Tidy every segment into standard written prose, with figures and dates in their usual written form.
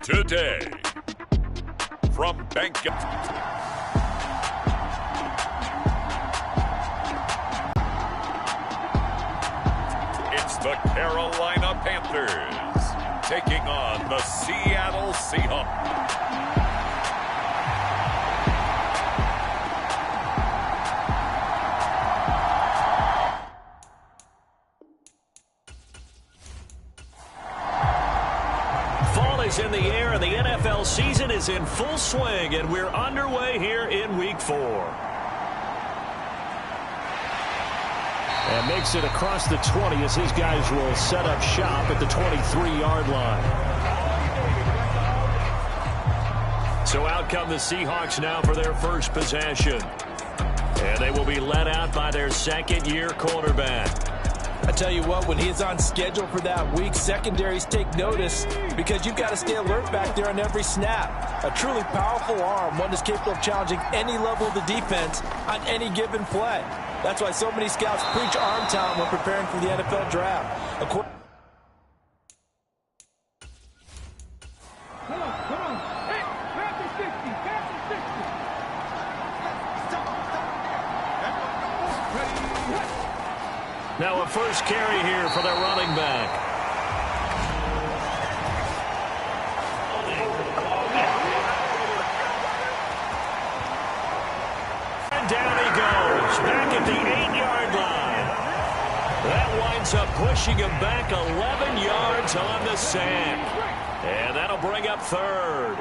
Today, from Bank. It's the Carolina Panthers taking on the Seattle Seahawks. Fall is in the air and the NFL season is in full swing, and we're underway here in Week 4. And makes it across the 20 as his guys will set up shop at the 23-yard line. So out come the Seahawks now for their first possession. And they will be led out by their second-year quarterback. I tell you what, when he's on schedule for that week, secondaries take notice because you've got to stay alert back there on every snap. A truly powerful arm, one that's capable of challenging any level of the defense on any given play. That's why so many scouts preach arm talent when preparing for the NFL draft. Now a first carry here for their running back. And down he goes, back at the 8-yard line. That winds up pushing him back 11 yards on the sack. And that'll bring up third.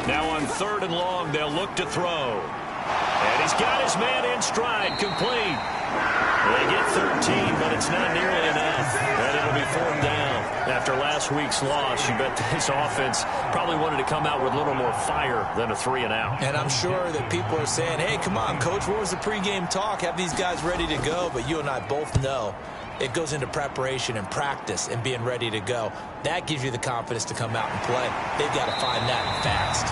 Now on 3rd and long, they'll look to throw. And he's got his man in stride, complete. They get 13, but it's not nearly enough. And it'll be 4th down. After last week's loss, you bet this offense probably wanted to come out with a little more fire than a 3-and-out. And I'm sure that people are saying, hey, come on, Coach, what was the pregame talk? Have these guys ready to go? But you and I both know it goes into preparation and practice and being ready to go. That gives you the confidence to come out and play. They've got to find that fast.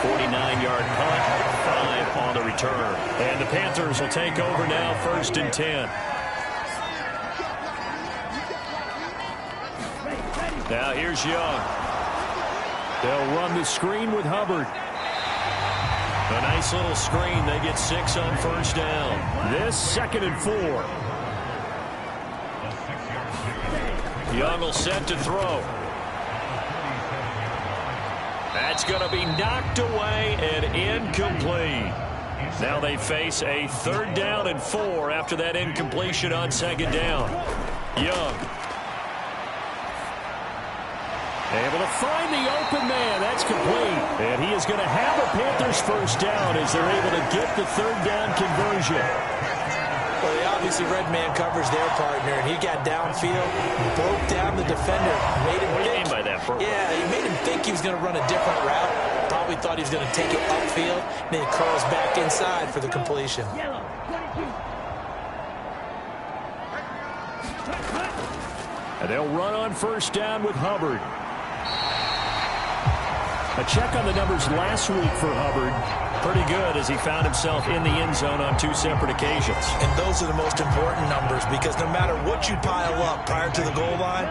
49-yard punt, 5 on the return. And the Panthers will take over now, 1st and 10. Now here's Young. They'll run the screen with Hubbard. A nice little screen. They get 6 on 1st down. This 2nd and 4. Young will set to throw. That's going to be knocked away and incomplete. Now they face a 3rd down and 4 after that incompletion on 2nd down. Young. Able to find the open man. That's complete. And he is going to have a Panthers 1st down as they're able to get the 3rd down conversion. Well, they obviously red man covers their partner, and he got downfield, broke down the defender, made him think. By that, yeah, he made him think he was going to run a different route. Probably thought he was going to take it upfield, and then he curls back inside for the completion. And they'll run on 1st down with Hubbard. A check on the numbers last week for Hubbard. Pretty good as he found himself in the end zone on 2 separate occasions. And those are the most important numbers because no matter what you pile up prior to the goal line,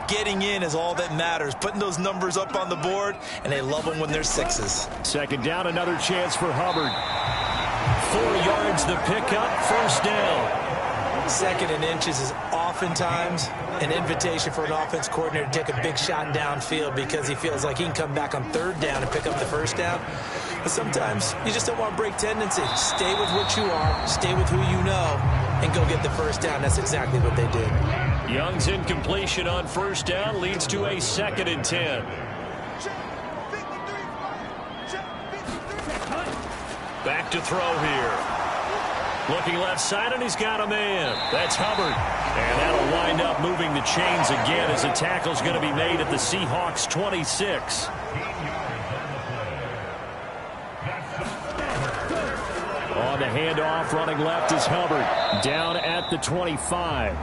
getting in is all that matters. Putting those numbers up on the board, and they love them when they're 6s. 2nd down, another chance for Hubbard. 4 yards the pickup, 1st down. 2nd and inches is oftentimes an invitation for an offense coordinator to take a big shot downfield because he feels like he can come back on 3rd down and pick up the 1st down. But sometimes you just don't want to break tendency. Stay with what you are, stay with who you know, and go get the 1st down. That's exactly what they did. Young's incompletion on 1st down leads to a 2nd and 10. Back to throw here. Looking left side, and he's got a man. That's Hubbard. And that'll wind up moving the chains again as the tackle's going to be made at the Seahawks 26. On the handoff, running left is Hubbard. Down at the 25.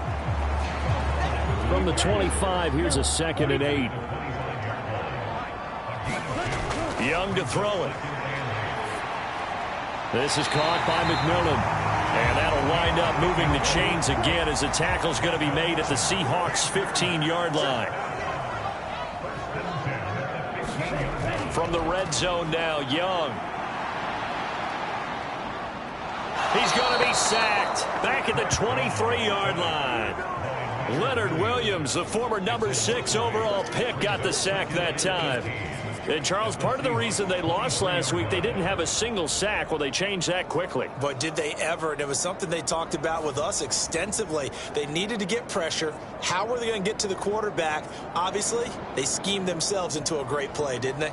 From the 25, here's a 2nd and 8. Young to throw it. This is caught by McMillan. And that'll wind up moving the chains again as the tackle's going to be made at the Seahawks' 15-yard line. From the red zone now, Young. He's going to be sacked back at the 23-yard line. Leonard Williams, the former number 6 overall pick, got the sack that time. And, Charles, part of the reason they lost last week, they didn't have a single sack. Well, they changed that quickly. But did they ever? And it was something they talked about with us extensively. They needed to get pressure. How were they going to get to the quarterback? Obviously, they schemed themselves into a great play, didn't they?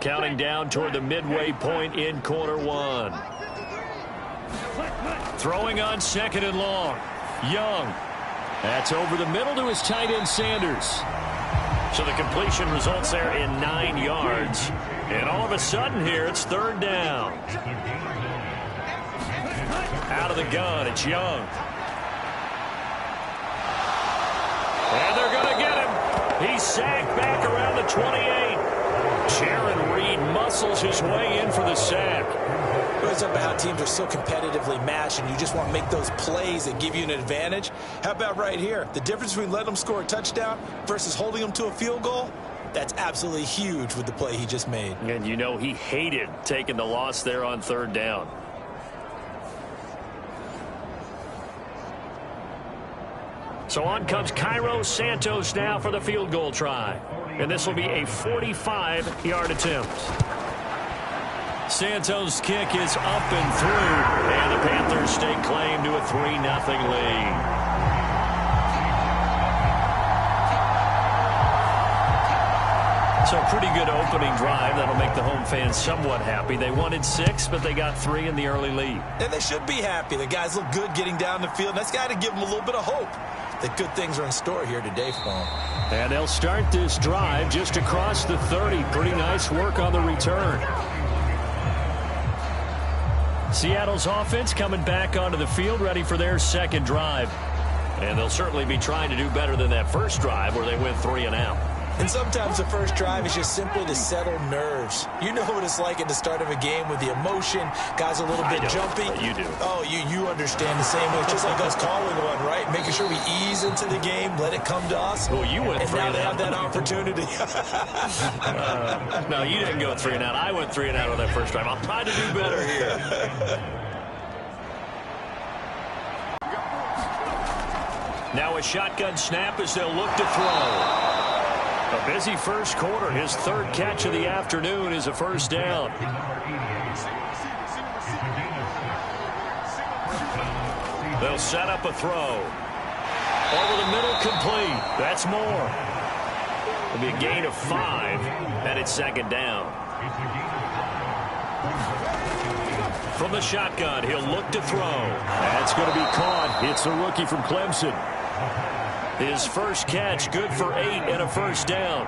Counting down toward the midway point in quarter one. Throwing on 2nd and long. Young. That's over the middle to his tight end, Sanders. So the completion results there in 9 yards. And all of a sudden here, it's 3rd down. Out of the gun, it's Young. And they're going to get him. He's sacked back around the 28. Jaron Reed muscles his way in for the sack. It's up how teams are so competitively matched, and you just want to make those plays that give you an advantage. How about right here? The difference between letting them score a touchdown versus holding them to a field goal, that's absolutely huge with the play he just made. And you know he hated taking the loss there on 3rd down. So on comes Cairo Santos now for the field goal try. And this will be a 45-yard attempt. Santos' kick is up and through. And the Panthers stake claim to a 3-0 lead. So a pretty good opening drive. That'll make the home fans somewhat happy. They wanted 6, but they got 3 in the early lead. And they should be happy. The guys look good getting down the field. That's got to give them a little bit of hope that good things are in store here today for them. And they'll start this drive just across the 30. Pretty nice work on the return. Seattle's offense coming back onto the field, ready for their 2nd drive. And they'll certainly be trying to do better than that first drive where they went 3 and out. And sometimes the first drive is just simply to settle nerves. You know what it's like at the start of a game with the emotion. Guys are a little bit jumpy. You do. Oh, you understand the same way. It's just like us calling one, right? Making sure we ease into the game, let it come to us. Well, you went 3 and out. And now they have that opportunity. No, you didn't go 3 and out. I went 3 and out on that first drive. I'll try to do better here. Now a shotgun snap as they'll look to throw. A busy first quarter. His 3rd catch of the afternoon is a 1st down. They'll set up a throw. Over the middle, complete. That's more. It'll be a gain of 5, and it's 2nd down. From the shotgun, he'll look to throw. That's going to be caught. It's a rookie from Clemson. His first catch, good for 8 and a 1st down.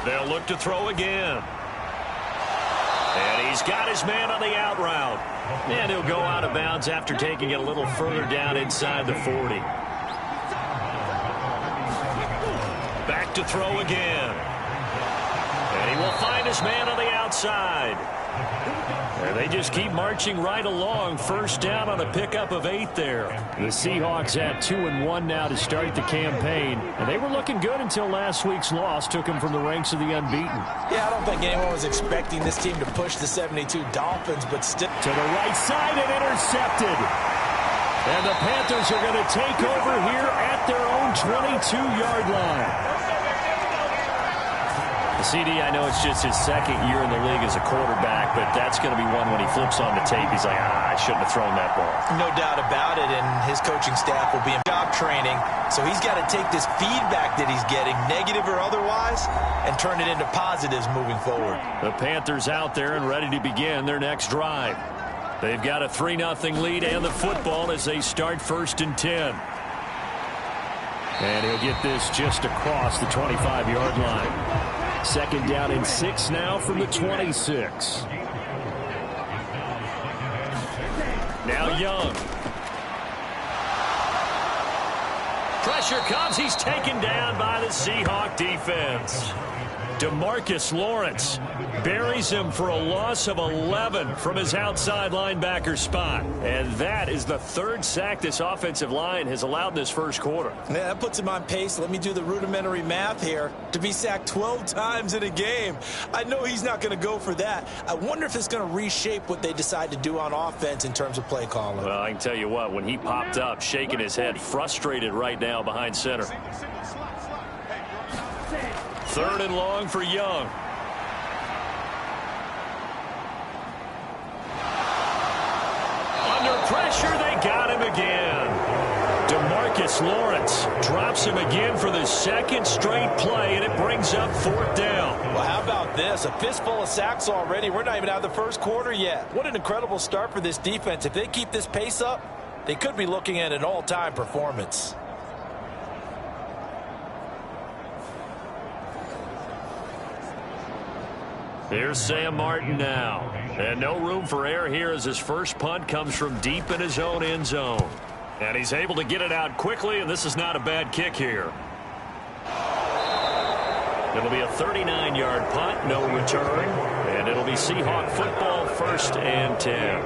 They'll look to throw again. And he's got his man on the out route. And he'll go out of bounds after taking it a little further down inside the 40. Back to throw again. And he will find his man on the outside. And they just keep marching right along. 1st down on a pickup of 8 there. The Seahawks at 2-1 now to start the campaign. And they were looking good until last week's loss took them from the ranks of the unbeaten. Yeah, I don't think anyone was expecting this team to push the 72 Dolphins, but still. To the right side and intercepted. And the Panthers are going to take over here at their own 22-yard line. CD, I know it's just his 2nd year in the league as a quarterback, but that's going to be one when he flips on the tape. He's like, I shouldn't have thrown that ball. No doubt about it, and his coaching staff will be in job training, so he's got to take this feedback that he's getting, negative or otherwise, and turn it into positives moving forward. The Panthers out there and ready to begin their next drive. They've got a 3-0 lead and the football as they start 1st and 10. And he'll get this just across the 25-yard line. 2nd down and 6 now from the 26. Now Young. Pressure comes. He's taken down by the Seahawk defense. DeMarcus Lawrence buries him for a loss of 11 from his outside linebacker spot. And that is the third sack this offensive line has allowed in this first quarter. Yeah, that puts him on pace. Let me do the rudimentary math here. To be sacked 12 times in a game. I know he's not going to go for that. I wonder if it's going to reshape what they decide to do on offense in terms of play calling. Well, I can tell you what, when he popped up, shaking his head, frustrated right now behind center. 3rd and long for Young. Under pressure, they got him again. DeMarcus Lawrence drops him again for the second straight play, and it brings up 4th down. Well, how about this? A fistful of sacks already. We're not even out of the first quarter yet. What an incredible start for this defense. If they keep this pace up, they could be looking at an all-time performance. Here's Sam Martin now. And no room for error here as his first punt comes from deep in his own end zone. And he's able to get it out quickly, and this is not a bad kick here. It'll be a 39-yard punt, no return. And it'll be Seahawk football, 1st and 10.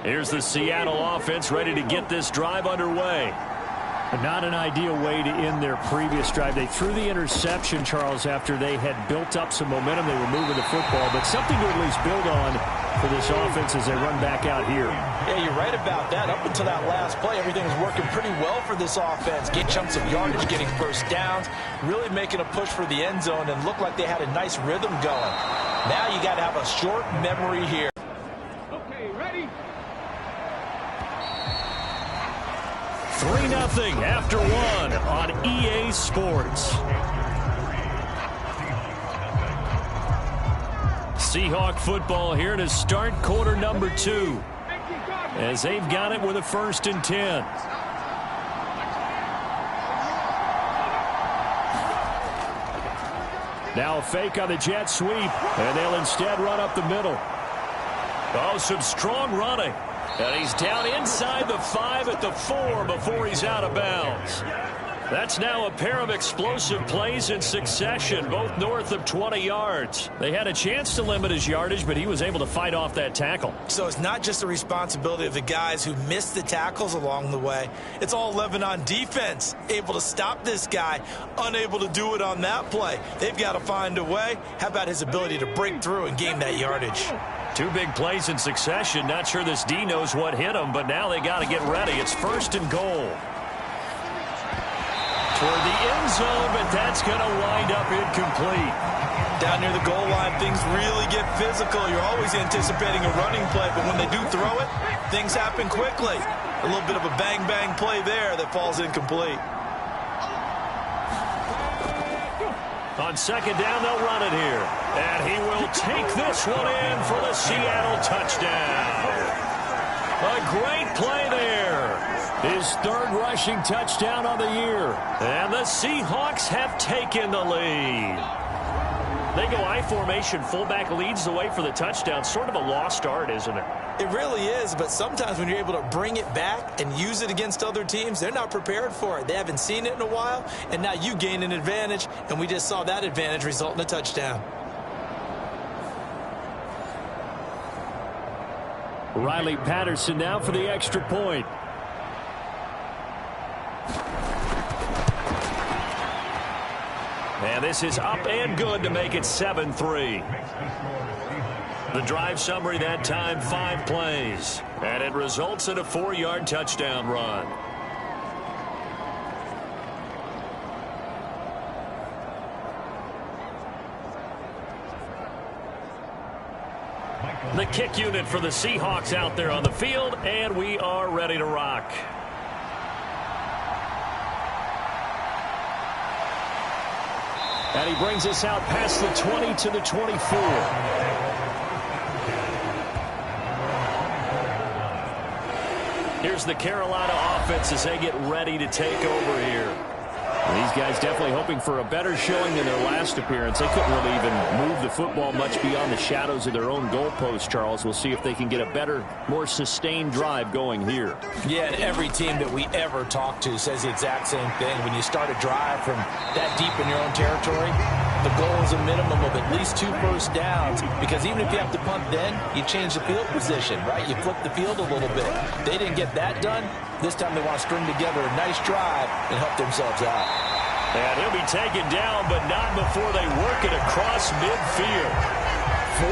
Here's the Seattle offense ready to get this drive underway. Not an ideal way to end their previous drive. They threw the interception, Charles, after they had built up some momentum. They were moving the football, but something to at least build on for this offense as they run back out here. Yeah, you're right about that. Up until that last play, everything was working pretty well for this offense. Get chunks of yardage, getting first downs, really making a push for the end zone, and looked like they had a nice rhythm going. Now you got to have a short memory here. Okay, ready? 3-0 after 1 on EA Sports. Seahawk football here to start quarter number 2 as they've got it with a 1st and 10. Now a fake on the jet sweep, and they'll instead run up the middle. Oh, some strong running. And he's down inside the 5 at the 4 before he's out of bounds. That's now a pair of explosive plays in succession, both north of 20 yards. They had a chance to limit his yardage, but he was able to fight off that tackle. So it's not just the responsibility of the guys who missed the tackles along the way. It's all 11 on defense, able to stop this guy, unable to do it on that play. They've got to find a way. How about his ability to break through and gain that yardage? 2 big plays in succession. Not sure this D knows what hit him, but now they got to get ready. It's 1st and goal. Toward the end zone, but that's going to wind up incomplete. Down near the goal line, things really get physical. You're always anticipating a running play, but when they do throw it, things happen quickly. A little bit of a bang-bang play there that falls incomplete. On 2nd down, they'll run it here. And he will take this one in for the Seattle touchdown. A great play there. His 3rd rushing touchdown on the year. And the Seahawks have taken the lead. They go I formation. Fullback leads the way for the touchdown. Sort of a lost art, isn't it? It really is, but sometimes when you're able to bring it back and use it against other teams, they're not prepared for it. They haven't seen it in a while, and now you gain an advantage, and we just saw that advantage result in a touchdown. Riley Patterson now for the extra point. And this is up and good to make it 7-3. The drive summary that time, 5 plays. And it results in a 4-yard touchdown run. The kick unit for the Seahawks out there on the field, and we are ready to rock. And he brings us out past the 20 to the 24. Here's the Carolina offense as they get ready to take over here. These guys definitely hoping for a better showing than their last appearance. They couldn't really even move the football much beyond the shadows of their own goalpost, Charles. We'll see if they can get a better, more sustained drive going here. Yeah, and every team that we ever talk to says the exact same thing. When you start a drive from that deep in your own territory, the goal is a minimum of at least 2 first downs, because even if you have to punt then, you change the field position, right? You flip the field a little bit. They didn't get that done. This time they want to string together a nice drive and help themselves out. And he'll be taken down, but not before they work it across midfield.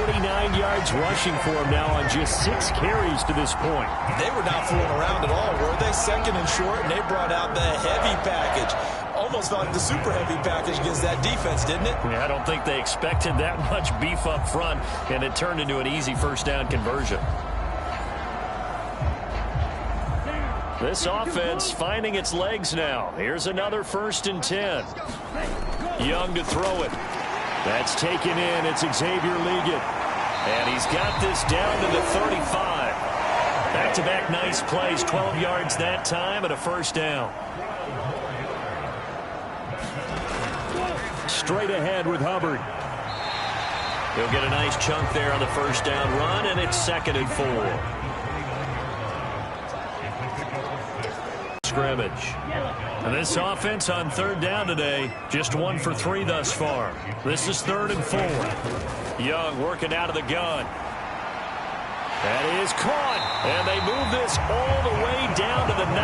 49 yards rushing for him now on just 6 carries to this point. They were not fooling around at all, were they? Second and short, and they brought out the heavy package. Almost like the super heavy package against that defense, didn't it? Yeah, I don't think they expected that much beef up front, and it turned into an easy first down conversion. This offense finding its legs now. Here's another 1st and 10. Young to throw it. That's taken in. It's Xavier Liggett. And he's got this down to the 35. Back-to-back nice plays. 12 yards that time and a first down. Straight ahead with Hubbard. He'll get a nice chunk there on the first down run, and it's 2nd and 4. Scrimmage. And this offense on 3rd down today, just 1 for 3 thus far. This is 3rd and 4. Young working out of the gun. That is caught, and they move this all the way down to the 9.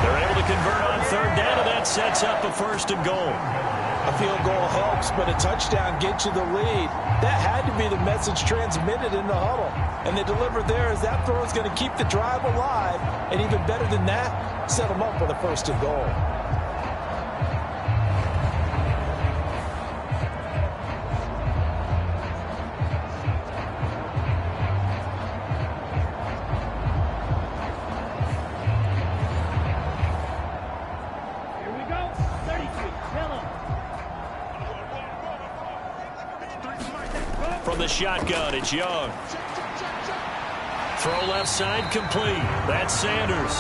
They're able to convert on 3rd down, and that sets up a 1st and goal. A field goal helps, but a touchdown gets you the lead. That had to be the message transmitted in the huddle. And they delivered there as that throw is going to keep the drive alive. And even better than that, set them up with a 1st and goal. From the shotgun, it's Young. Throw left side complete. That's Sanders.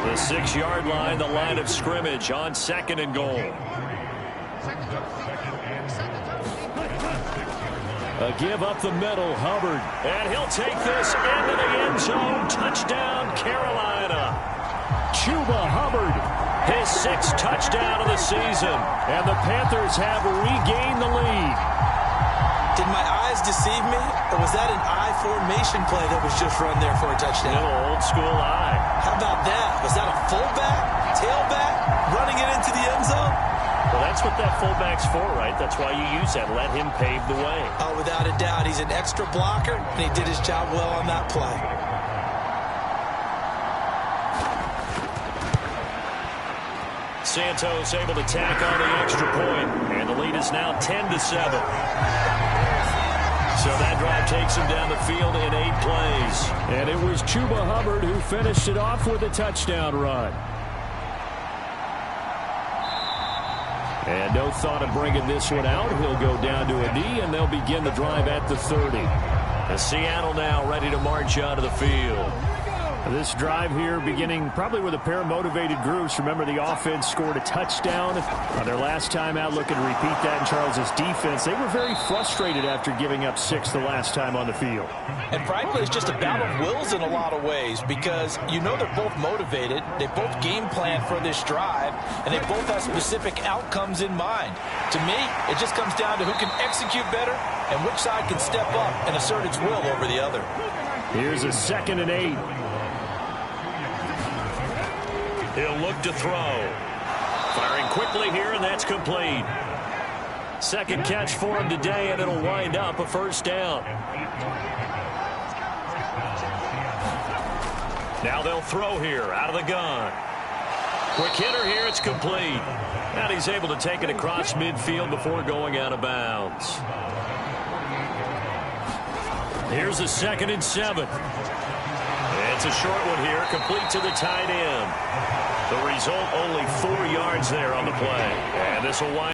The 6-yard line, the line of scrimmage on 2nd and goal. A give up the middle, Hubbard. And he'll take this into the end zone. Touchdown, Carolina. Chuba Hubbard. His 6th touchdown of the season. And the Panthers have regained the lead. Did my eyes deceive me, or was that an I formation play that was just run there for a touchdown? Little old school eye. How about that? Was that a fullback, tailback, running it into the end zone? Well, that's what that fullback's for, right? That's why you use that. Let him pave the way. Oh, without a doubt. He's an extra blocker, and he did his job well on that play. Santos able to tack on the extra point, and the lead is now 10-7. So that drive takes him down the field in 8 plays. And it was Chuba Hubbard who finished it off with a touchdown run. And no thought of bringing this one out. He'll go down to a knee, and they'll begin the drive at the 30. And Seattle now ready to march out of the field. This drive here beginning probably with a pair of motivated groups. Remember, the offense scored a touchdown on their last time out, looking to repeat that in Charles's defense. They were very frustrated after giving up 6 the last time on the field. And frankly, it's just a battle of wills in a lot of ways, because you know they're both motivated. They both game plan for this drive, and they both have specific outcomes in mind. To me, it just comes down to who can execute better and which side can step up and assert its will over the other. Here's a 2nd and 8. He'll look to throw. Firing quickly here, and that's complete. 2nd catch for him today, and it'll wind up a 1st down. Now they'll throw here out of the gun. Quick hitter here, it's complete. And he's able to take it across midfield before going out of bounds. Here's a 2nd and 7. It's a short one here, complete to the tight end. The result, only 4 yards there on the play. And this will wind